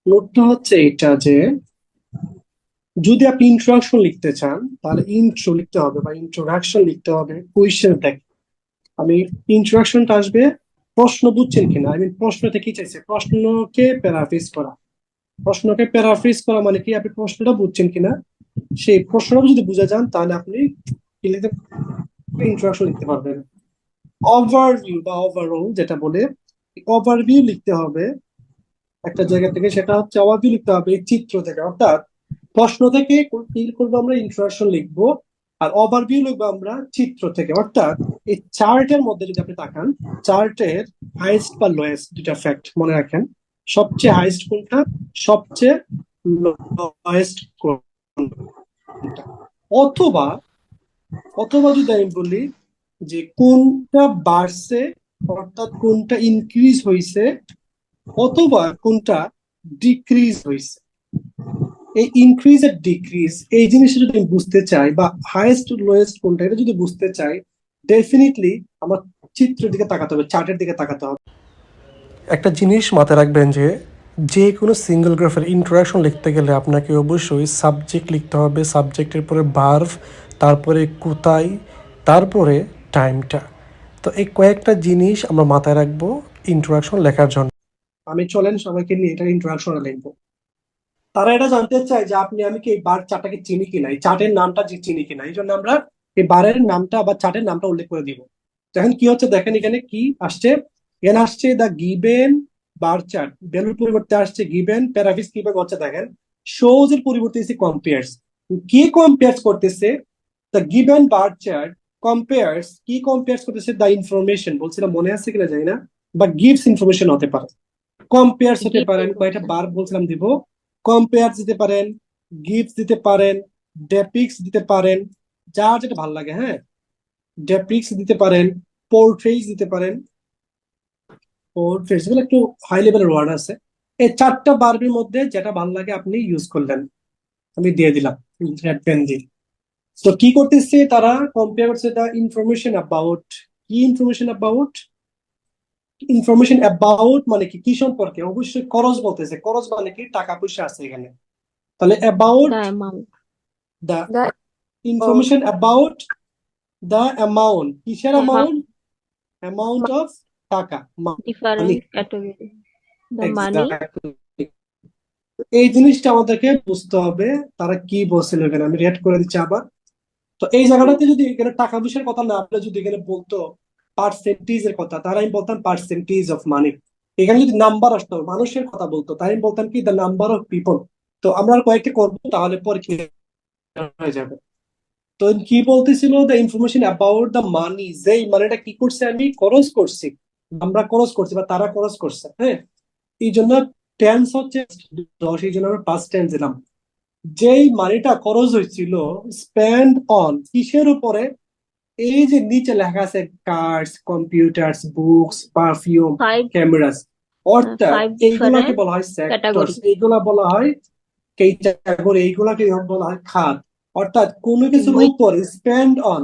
নোটটা হচ্ছে এটা যে যদি আপনি ইন্ট্রোডাকশন লিখতে চান তাহলে ইন্ট্রো লিখতে হবে বা ইন্ট্রোডাকশন লিখতে হবে কোয়েশ্চেন থেকে। আমি ইন্ট্রোডাকশনটা আসবে প্রশ্ন বুঝছেন কিনা, প্রশ্নতে কি চাইছে, প্রশ্নকে প্যারাফ্রেজ করা। প্রশ্নকে প্যারাফ্রেজ করা মানে কি আপনি প্রশ্নটা বুঝছেন কিনা, সেই প্রশ্নটা যদি বুঝে যান তাহলে আপনি কি লিখতে ইন্ট্রোডাকশন লিখতে পারবেন। ওভারভিউ বা ওভারঅল যেটা বলে, ওভারভিউ লিখতে হবে একটা জায়গা থেকে, সেটা হচ্ছে ওভারভিউ লিখতে হবে এই চিত্র থেকে। অর্থাৎ প্রশ্ন থেকে কি করবো আমরা, ইন্ট্রোডাকশন লিখবো, আর ওভারভিউ লিখবো আমরা চিত্র থেকে। অর্থাৎ এই চার্টের মধ্যে যদি আপনি তাকান, চার্টের হাইস্ট বা লোয়েস্ট দুটা ফ্যাক্ট মনে রাখেন। সবচেয়ে হাইস্ট কোনটা, সবচেয়ে লোয়েস্ট কোনটা। অথবা অথবা যদি আমি বলি যে কোনটা বাড়ছে, অর্থাৎ কোনটা ইনক্রিজ হয়েছে, অথবা কোনটা ডিক্রিজ হয়েছে। এই ইনক্রিজ আর ডিক্রিজ এই জিনিসটা যদি আমি বুঝতে চাই, বা হাইয়েস্ট লোয়েস্ট কোনটা এটা যদি বুঝতে চাই, ডেফিনেটলি আমার চিত্রের দিকে তাকাতে হবে, চার্টের দিকে তাকাতে হবে। একটা জিনিস মাথায় রাখবেন যে যে কোনো সিঙ্গেল গ্রাফের ইন্ট্রোডাকশন লিখতে গেলে আপনাকে অবশ্যই সাবজেক্ট লিখতে হবে, সাবজেক্টের পরে ভার্ব, তারপরে কোথায়, তারপরে টাইমটা। তো এই কয়েকটা জিনিস আমরা মাথায় রাখবো ইন্ট্রোডাকশন লেখার জন্য। আমি চলেন সবাইকে নিয়ে এটা ইন্ট্রোডাকশনে লিখবো। তারা এটা জানতে চায় যে আমি কি এই বার চার্টটাকে চিনি কিনা, এই চার্টের নামটা যে চিনি কিনা। এই জন্য আমরা এই বারের নামটা বা চার্টের নামটা উল্লেখ করে দিব। তো এখন কি হচ্ছে দেখেন, এখানে কি আসছে, এখানে আসছে দা গিভেন বার চার্ট, ভ্যালুর পরিবর্তে আসছে গিভেন, প্যারাফিস কিভাবে হচ্ছে দেখেন, শোজ এর পরিবর্তে এসে কম্পেয়ার্স। কি কম্পেয়ার্স করতেছে, the given bar chart compares, কি কম্পেয়ার্স করতেছে, দ্য ইনফরমেশন বলছিলাম, মনে আছে কিনা জানি না, বা গিভস ইনফরমেশন হতে পারে, কম্পেয়ার্স হতে গিভ পারে। আমি কয়েকটা ইনফরমেশন। বার বলছিলাম দিব, কম্পেয়ার্স দিতে পারেন, গিভস দিতে পারেন, ডেপিক্স দিতে পারেন, যার যেটা ভালো লাগে। হ্যাঁ, ডেপিক্স দিতে পারেন, পোর্ট্রেইস দিতে পারেন। পোর্ট্রেইস এগুলো একটু হাই লেভেলের ওয়ার্ড আছে। এই চারটা বার্বের মধ্যে যেটা ভালো লাগে আপনি ইউজ করলেন, আমি দিয়ে দিলাম রেড পেন দিয়ে। তো কি করতেছে তারা, কম্পেয়ার করছে দ্য ইনফরমেশন অ্যাবাউট। কি ইনফরমেশন অ্যাবাউট, ইনফরমেশন অ্যাবাউট মানে কি, কি সম্পর্কে, অবশ্যই খরচ বলতেছে। খরচ মানে কি, টাকা পয়সা আছে এখানে। তাহলে about The amount. The The amount. Information about the amount, কিসের Amount. অ্যামাউন্ট, অ্যামাউন্ট অফ টাকা, মানি। Different category. The money. Exactly. এই জিনিসটা আমাদেরকে বুঝতে হবে তারা কি বলছিল এখানে। আমি রেড করে দিচ্ছি আবার। তো এই জায়গাটাতে যদি এখানে টাকা পয়সার কথা না বলে যদি এখানে বলতো পার্সেন্টেজ এর কথা, তাহলে আমি বলতাম পার্সেন্টেজ অফ মানি। এখানে যদি নাম্বার আসতো, মানুষের কথা বলতো, তাই আমি বলতাম কি, দ্য নাম্বার অফ পিপল। তো আমরা আর কয়েকটা করবো, তাহলে পরে কি হয়ে যাবে। তো কি বলতেছিল, the information about the money, যেই মানিটা কি করছে, আমি খরচ করছি, আমরা খরচ করছি বা তারা খরচ করছে। হ্যাঁ, এই জন্য টেন্স হচ্ছে 10, এই জন্য আমরা পাস্ট টেন্স দিলাম। যেই মানিটা খরচ হয়েছিল, স্পেন্ড অন, কিসের উপরে, এই যে নিচে লেখা আছে cars, computers, books, perfume, Five. Cameras, অর্থাৎ Five এইগুলাকে different বলা হয় সেক্টরস, category. এইগুলা বলা হয় ক্যাটাগরি, এইগুলাকে বলা হয় খাত। অর্থাৎ কোনো কিছুর Which উপর স্পেন্ড অন,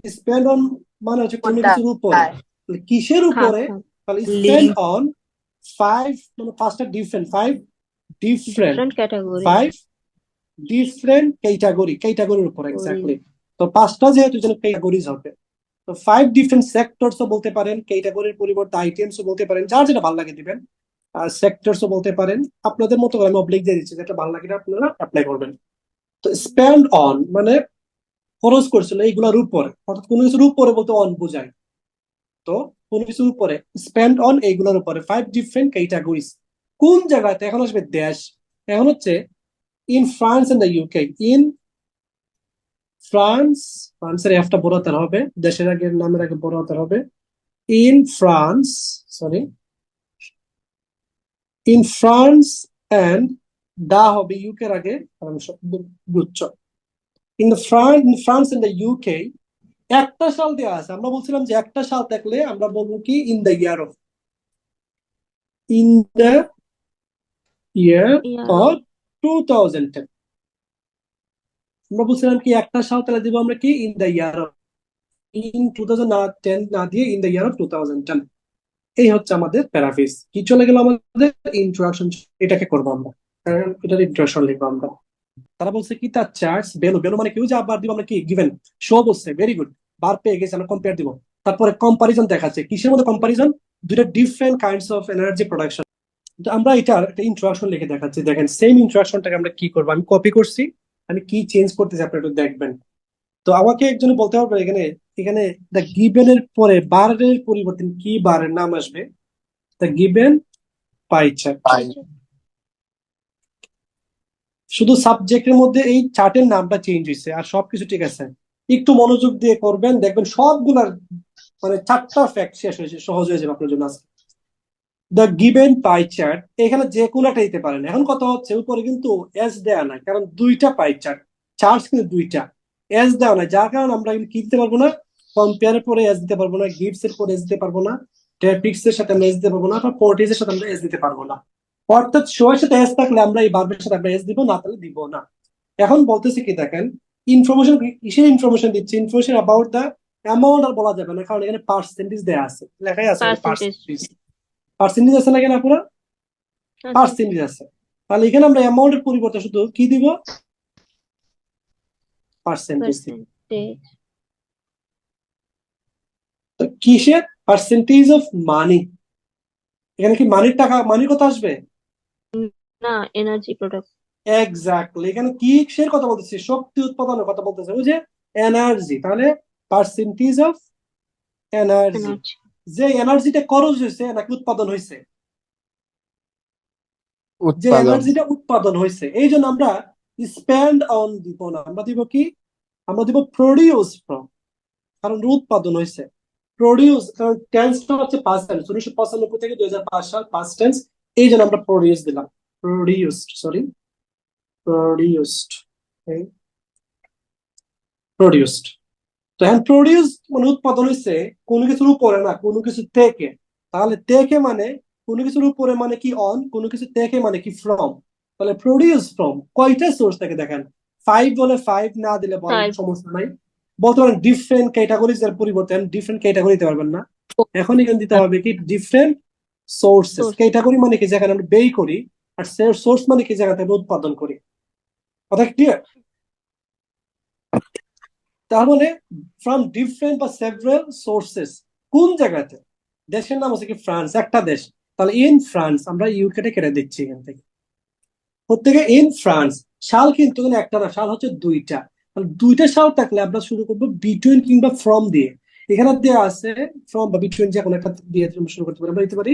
স্পেন্ড অন মানে হচ্ছে কোনো কোনটা? কিছুর উপরে। তাহলে কিসের খাত উপরে, খাত। তাহলে স্পেন্ড অন ফাইভ, মানে পাঁচটা different, five different, Different category. Five different ক্যাটাগরির উপর। এক্স্যাক্টলি। Category. তো পাঁচটা যেহেতু যেন ক্যাটাগরিজ হবে, তো ফাইভ ডিফারেন্ট সেক্টরস বলতে পারেন, ক্যাটাগরির পরিবর্তে আইটেমস বলতে পারেন, যার যেটা ভালো লাগে দিবেন। আর সেক্টরস বলতে পারেন, আপনাদের মতো করে আমি অবলিক দিয়ে দিচ্ছি, যেটা ভালো লাগে আপনারা অ্যাপ্লাই করবেন। তো স্পেন্ড অন মানে খরচ করছিল এইগুলোর উপরে, অর্থাৎ কোনো কিছুর উপরে বলতে অন বোঝায়। তো কোনো কিছুর উপরে স্পেন্ড অন এইগুলোর উপরে ফাইভ ডিফারেন্ট ক্যাটাগরিজ। কোন জায়গাতে, এখন আসবে দেশ। এখন হচ্ছে in France and the UK, in France, ফ্রান্সের এফটা বড় হাতের হবে, দেশের আগে নামের আগে বড় হাতের হবে। In France, sorry, in France and the হবে ইউকে এর আগে, গুচ্ছ। In France and the UK, একটা সাল দেওয়া আছে। আমরা বলছিলাম যে একটা সাল থাকলে আমরা বলবো কি, in the year of, in the year Yeah. Of 2010। আমরা বলছিলাম কি একটা সাল তাহলে দিব আমরা কি, in the year of, in 2010 না দিয়ে ইন দ্য ইয়ার অফ 2010। এই হচ্ছে আমাদের প্যারাফ্রেজ। কি চলে গেল আমাদের, ইন্ট্রোডাকশন, এটাকে করবো আমরা। এটার ইন্ট্রোডাকশন লিখবো আমরা। তারা বলছে কি তার চার্টস ভ্যালু, ভ্যালু মানে কি, ওই যে আবার দিব আমরা কি গিভেন, শো বলছে, ভেরি গুড, বার পেয়ে গেছে, আমরা কম্পেয়ার দিব। তারপরে কম্পারিজন দেখাচ্ছে, কিসের মধ্যে কম্পারিজন, দুইটা different kinds of energy production. তো আমরা এটার একটা ইন্ট্রোডাকশন লিখে দেখাচ্ছি, দেখেন সেম ইন্ট্রোডাকশনটাকে আমরা কি করবো, আমি কপি করছি, আমি কি চেঞ্জ করতেছি আপনারা একটু দেখবেন। তো আমাকে একজন বলতে পারবে এখানে, এখানে দ্য গিভেন এর পরে বারের পরিবর্তে কি বারের নাম আসবে, দ্য গিভেন পাই চার্ট। শুধু সাবজেক্টের মধ্যে এই চার্টের নামটা চেঞ্জ হয়েছে, আর সবকিছু ঠিক আছে। একটু মনোযোগ দিয়ে করবেন, দেখবেন সবগুলার মানে 4টা ফ্যাক্ট শেষ হয়েছে, সহজ হয়ে যাবে আপনার জন্য আজকে। দ্য গিভেন পাই চার্ট, এখানে যে কোনো একটা দিতে পারেন। এখন কথা হচ্ছে উপরে কিন্তু এস দেয়া নাই, কারণ দুইটা পাই চার্ট, চার্ট কিন্তু দুইটা, এস দেওয়া নাই, যার কারণে আমরা কি দিতে পারবো না, কম্পেয়ারের পরে এস দিতে পারবো না, গিভস এর পরে এস দিতে পারবো না, টপিকস এর সাথে আমরা এস দিতে পারবো না, বা কোয়ার্টিজ এর সাথে আমরা এস দিতে পারবো না। অর্থাৎ শো এর সাথে এস থাকলে আমরা এই ভার্বের সাথে আমরা এস দিব, না তাহলে দিব না। এখন বলতেছি কি দেখেন, ইনফরমেশন, কিসের ইনফরমেশন দিচ্ছে, ইনফরমেশন অ্যাবাউট দ্য অ্যামাউন্ট আর বলা যাবে না, কারণ এখানে পার্সেন্টেজ দেয়া আছে, লেখাই আছে পার্সেন্টেজ। পার্সেন্টেজ, পার্সেন্টেজ আছে না এখানে পুরো পার্সেন্টেজ আছে। তাহলে এখানে আমরা অ্যামাউন্টের পরিবর্তে শুধু কি দিব, পার্সেন্টেজ দিব। পার্সেন্টেজ। তো কিসের, পার্সেন্টেজ অফ মানি, এখানে কি মানির টাকা, মানির কথা আসবে, না, এনার্জি প্রোডাক্ট। এক্স্যাক্টলি, এখানে কি কিসের কথা বলতেছে, শক্তি উৎপাদনের কথা বলতেছে, ওই যে এনার্জি, তাহলে পার্সেন্টেজ অফ এনার্জি, এনার্জি। যে এনার্জিটা খরচ হয়েছে নাকি উৎপাদন হয়েছে, যে উৎপাদন। এনার্জিটা উৎপাদন হয়েছে, এই জন্য আমরা স্পেন্ড অন দিব না, আমরা দিব কি, আমরা দিব প্রডিউস ফ্রম, কারণ উৎপাদন হয়েছে। প্রডিউস, কারণ টেন্সটা হচ্ছে পাস্ট টেন্স, 1995 থেকে 2005 সাল পাস্ট টেন্স, এই জন্য আমরা প্রডিউস দিলাম, প্রডিউসড, সরি প্রডিউসড, প্রডিউসড। তো এখন প্রডিউস মানে উৎপাদন হয়েছে কোনো কিছুর উপরে না, কোনো কিছু থেকে, তাহলে থেকে মানে কোনো কিছুর উপরে মানে কি অন, কোনো কিছু থেকে মানে কি ফ্রম, তাহলে প্রডিউস ফ্রম কয়টা সোর্স থেকে, দেখেন 5 বলে 5 না দিলে বলেন Five. সমস্যা নাই, বলতে পারেন ডিফারেন্ট ক্যাটাগরিজ এর পরিবর্তে ডিফারেন্ট ক্যাটাগরি দিতে পারবেন না, এখন এখানে দিতে হবে কি ডিফারেন্ট সোর্সেস, Source. ক্যাটাগরি মানে কি যেখানে আমরা ব্যয় করি, আর সোর্স মানে কি জায়গা থেকে উৎপাদন করি, কথা ক্লিয়ার। তাহলে ফ্রম ডিফারেন্ট বা সেভারাল সোর্সেস, কোন জায়গাতে, দেশের নাম হচ্ছে কি ফ্রান্স, একটা দেশ, তাহলে ইন ফ্রান্স, আমরা ইউকেটা কেটে দিচ্ছি এখান থেকে, প্রত্যেকে ইন ফ্রান্স। সাল কিন্তু এখানে একটা না, সাল হচ্ছে দুইটা, তাহলে দুইটা সাল থাকলে আমরা শুরু করবো বিটুইন কিংবা ফ্রম দিয়ে, এখানে দেওয়া আছে ফ্রম বা বিটুইন, যে কোনো একটা দিয়ে শুরু করতে পারি, আমরা দিতে পারি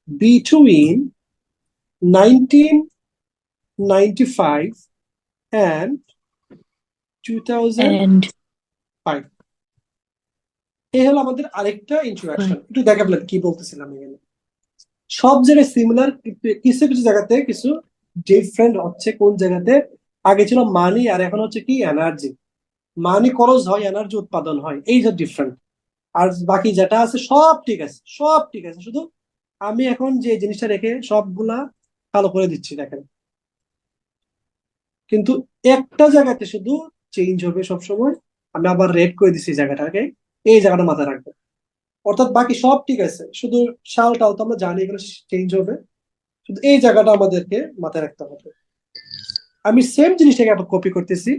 বিটুইন 1995 and 2005, এই হলো আমাদের আরেকটা ইন্ট্রোডাকশন। একটু দেখাবলেন কি বলতেছিলাম এখানে, সব জায়গায় সিমিলার, কিছু কিছু জায়গাতে কিছু ডিফারেন্ট হচ্ছে, কোন জায়গাতে আগে ছিল মানি আর এখন হচ্ছে কি এনার্জি, মানি খরচ হয়, এনার্জি উৎপাদন হয়, এই যে ডিফারেন্ট। আর বাকি যেটা আছে সব ঠিক আছে, সব ঠিক আছে, শুধু আমি এখন যে জিনিসটা রেখে সবগুলা কালো করে দিচ্ছি, দেখেন। কিন্তু একটা জায়গাতে শুধু চেঞ্জ হবে সবসময়, আমি আবার রেড করে দিচ্ছি জায়গাটাকে, এই জায়গাটা মাথায় রাখবো। অর্থাৎ বাকি সব ঠিক আছে, শুধু শালটাও তো আমরা জানি এখানে চেঞ্জ হবে, শুধু এই জায়গাটা আমাদেরকে মাথায় রাখতে হবে। আমি সেম জিনিসটাকে আবার কপি করতেছি,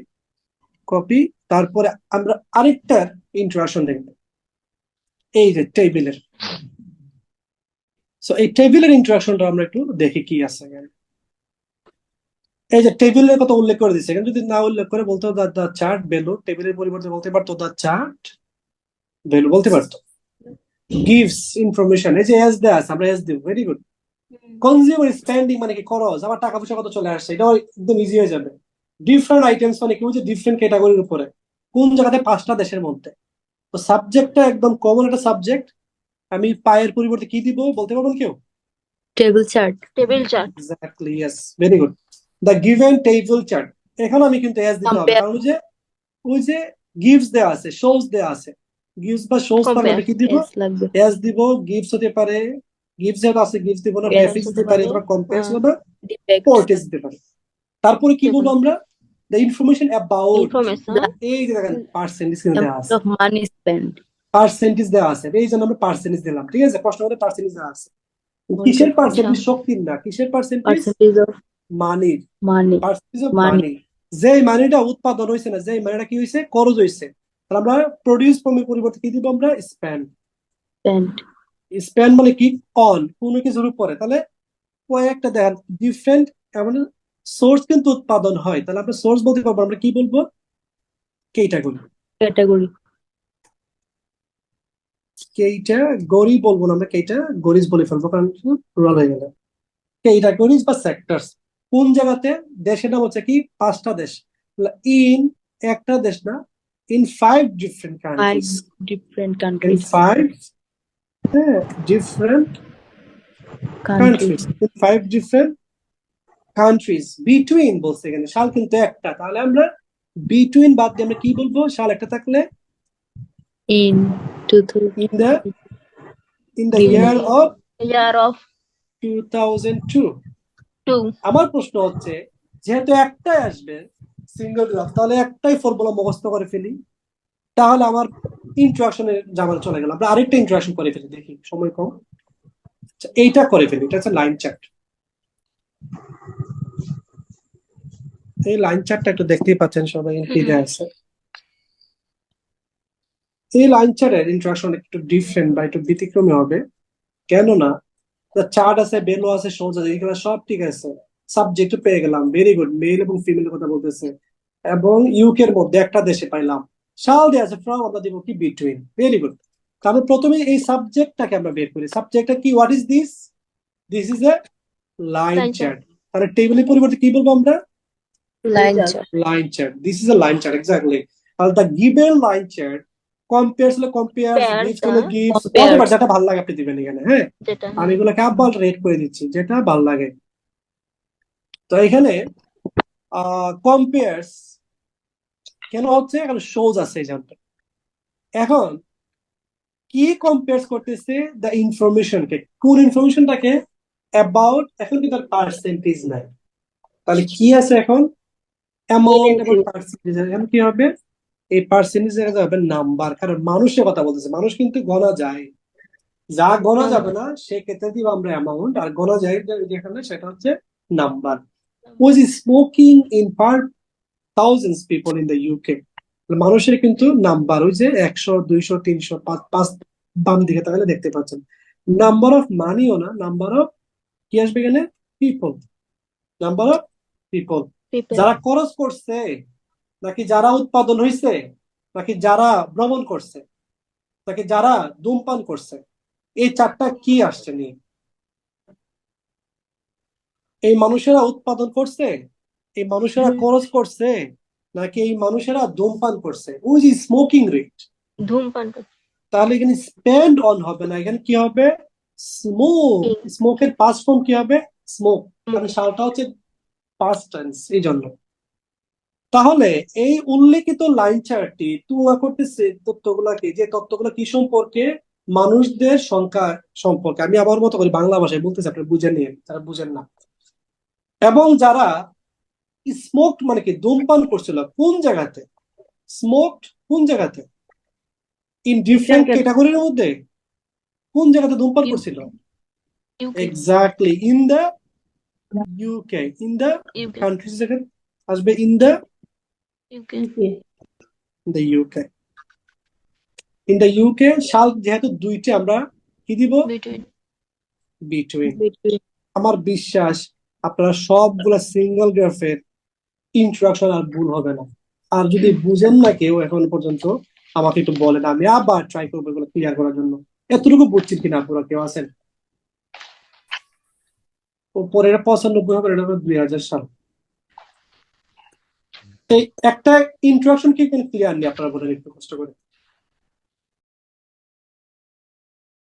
কপি, তারপরে আমরা আরেকটার ইন্ট্রোডাকশন দেখবো, এই যে টেবিলের। সো এই টেবিলের ইন্ট্রোডাকশনটা আমরা একটু দেখি কি আছে এখানে। এই যে টেবিলের কথা উল্লেখ করে দিচ্ছে, এখানে যদি না উল্লেখ করে বলতো দা চার্ট ভ্যালু, টেবিলের পরিবর্তে বলতে পারতো দা চার্ট ভ্যালু বলতে পারতো। গিভস ইনফরমেশন, এই যে এস দেয়া আছে, আমরা এস দিব, ভেরি গুড। কনজিউমার স্পেন্ডিং মানে কি খরচ, আবার টাকা পয়সা কত চলে আসছে, এটাও একদম ইজি হয়ে যাবে। ডিফারেন্ট আইটেমস মানে কি, যে ডিফারেন্ট ক্যাটাগরির উপরে, কোন জায়গাতে 5টা দেশের মধ্যে। তো সাবজেক্টটা একদম কমন একটা সাবজেক্ট, আমি পায়ের পরিবর্তে কি দিব বলতে পারবেন কেউ, table chart. Table chart. Exactly, yes, very good, the given table chart. এখন আমি কিন্তু এস দিতে হবে, কারণ ওই যে গিভস দেয়া আছে, শোজ দেয়া আছে, গিভস বা শোজ থাকলে আমি কি দিব, এস দিব, গিভস হতে পারে, গিভস যেটা আছে গিভস দিব না, ডেফিক্স দিতে পারে, অথবা কম্পেয়ার্স বা পোর্টেজ দিতে পারে। তারপরে কি বলবো আমরা, দ্য ইনফরমেশন অ্যাবাউট, এই যে দেখেন পার্সেন্টেজ কিন্তু দেওয়া আছে, মানি স্পেন্ড। পার্সেন্টেজ দেওয়া আছে, এই জন্য আমরা পার্সেন্টেজ দিলাম, ঠিক আছে, প্রশ্ন মধ্যে পার্সেন্টেজ দেওয়া আছে। কিসের পার্সেন্টেজ, শক্তির না, কিসের পার্সেন্টেজ, পার্সেন্টেজ অফ মানির, মানি পার্সেন্টেজ অফ মানি মানি। যেই মানিটা উৎপাদন হয়েছে না, যেই মানিটা কি হয়েছে, খরচ হয়েছে, তাহলে আমরা প্রডিউস ফর্মের পরিবর্তে কি দিব আমরা, স্পেন্ড। স্পেন্ড স্পেন্ড মানে কি, অন কোনো কিছুর উপরে। তাহলে কয়েকটা দেখেন ডিফারেন্ট এমন সোর্স কিন্তু উৎপাদন হয়, তাহলে আমরা সোর্স বলতে পারবো, আমরা কি বলবো, ক্যাটাগরি। ক্যাটাগরি ক্যাটাগরি বলবো না, আমরা ক্যাটাগরিজ বলে ফেলবো, কারণ রুরাল হয়ে গেল। ক্যাটাগরিজ বা সেক্টরস কোন জায়গাতে, দেশের নাম হচ্ছে কি, 5টা দেশ। ইন, একটা দেশ না, in 5 different five countries. Different in countries 5, হ্যাঁ, different countries countries, in 5 different countries. Between বলছে এখানে, সাল কিন্তু একটা, তাহলে আমরা বিটুইন বাদ দিয়ে আমরা কি বলবো, সাল একটা থাকলে in to in the Given year of year of 2002। 2 আমার প্রশ্ন হচ্ছে, যেহেতু একটাই আসবে সিঙ্গল গ্রাফ, তাহলে একটাই ফর্মুলা মুখস্থ করে ফেলি, তাহলে আমার ইন্ট্রোডাকশনের জামানা চলে গেল। আমরা আরেকটা ইন্ট্রোডাকশন করে ফেলি, দেখি সময় কম। আচ্ছা, এইটা করে ফেলি, এটা হচ্ছে লাইন চার্ট। এই লাইন চার্টটা একটু দেখতেই পাচ্ছেন সবাই, কি দেয়া আছে। এই লাইন চার্টের ইন্ট্রোডাকশন একটু ডিফারেন্ট বা একটু ব্যতিক্রমী হবে, কেননা চার্ট আছে, বেলো আছে, সহজ আছে, এগুলো সব ঠিক আছে। সাবজেক্ট পেয়ে গেলাম, ভেরি গুড, মেল এবং ফিমেল কথা বলতেছে, এবং ইউকের মধ্যে একটা দেশে পাইলাম। সাল দেয়া আছে, ফ্রম আমরা দিব কি, বিটুইন, ভেরি গুড। তাহলে প্রথমে এই সাবজেক্টটাকে আমরা বের করি। সাবজেক্টটা কি, what is this, this is a line line chart. chart তাহলে টেবিলের পরিবর্তে কি বলবো আমরা, line chart line chart. This is a line chart, exactly. তাহলে the given line chart compares হলে কম্পেয়ার্স, pairs গিভস হলে গিভস, হোয়াটএভার compares যেটা ভালো লাগে আপনি দিবেন এখানে, হ্যাঁ। যেটা আমি এগুলোকে আবার রেট করে দিচ্ছি, যেটা ভালো লাগে। তো এখানে কম্পেয়ার্স কেন হচ্ছে, এখানে শোজ আছে এই জানতে। এখন কি কম্পেয়ার্স করতেছে, দ্য ইনফরমেশনকে, কোন ইনফরমেশনটাকে, অ্যাবাউট, এখন কিন্তু তার পার্সেন্টেজ নাই, তাহলে কি আছে এখন, অ্যামাউন্ট এবং পার্সেন্টেজ। এখন কি হবে, এই পার্সেন্টেজ হবে নাম্বার, কারণ মানুষের কথা বলতেছে, মানুষ কিন্তু গণা যায়, যা গণা যাবে না সেক্ষেত্রে দিব আমরা অ্যামাউন্ট, আর গণা যায় যেখানে সেটা হচ্ছে number. Was smoking in per thousands people in the UK. মানুষের কিন্তু নাম্বার, ওই যে 100, 200, 300, 5, বাম দিকে তাহলে দেখতে পাচ্ছেন। নাম্বার অফ মানিও না, নাম্বার অফ কি আসবে এখানে, people, number of people. people যারা খরচ করছে, নাকি যারা উৎপাদন হয়েছে, নাকি যারা ভ্রমণ করছে, নাকি যারা ধূমপান করছে, এই চারটা কি আসছে নিয়ে, এই মানুষেরা উৎপাদন করছে, এই মানুষেরা খরচ করছে, নাকি এই মানুষেরা ধূমপান করছে, ওই যে স্মোকিং রেট। ধূমপান তাহলে এখানে স্পেন্ড অন হবে না, এখানে কি হবে, স্মোক। করছে স্মোকের পাস্ট ফর্ম কি হবে, স্মোক, কারণ সালটা হচ্ছে পাস্ট টেন্স, এই জন্য। তাহলে এই উল্লেখিত লাইন চার্টটি তুলনা করতেছে তথ্যগুলাকে, যে তথ্যগুলো কি সম্পর্কে, মানুষদের সংখ্যা সম্পর্কে। আমি আবার মতো করি বাংলা ভাষায় বলতেছি, আপনি বুঝে নিন যারা বুঝেন না। এবং যারা স্মোকড মানে কি, ধূমপান করছিল, কোন জায়গাতে, স্মোকড কোন জায়গাতে, ইন ডিফারেন্ট ক্যাটাগরির মধ্যে, কোন জায়গাতে ধূমপান করছিল, UK exactly in the UK, in the UK countries, যেখানে আসবে in the UK UK, in the UK. সাল যেহেতু দুইটা, আমরা কি দিব, between বিটুইন। আমার বিশ্বাস আপনারা সবগুলা সিঙ্গেল গ্রাফের ইন্ট্রোডাকশন আর ভুল হবে না। আর যদি বুঝেন না কেউ এখন পর্যন্ত, আমাকে একটু বলেন, আমি আবার ট্রাই করবো এগুলো ক্লিয়ার করার জন্য। এতটুকু বুঝছেন কিনা আপনারা, কেউ আছেন? পরে এটা 95 হবে, এটা হবে 2000 সাল। এই একটা ইন্ট্রোডাকশন কি ক্লিয়ার নেই, আপনারা বলেন একটু কষ্ট করে।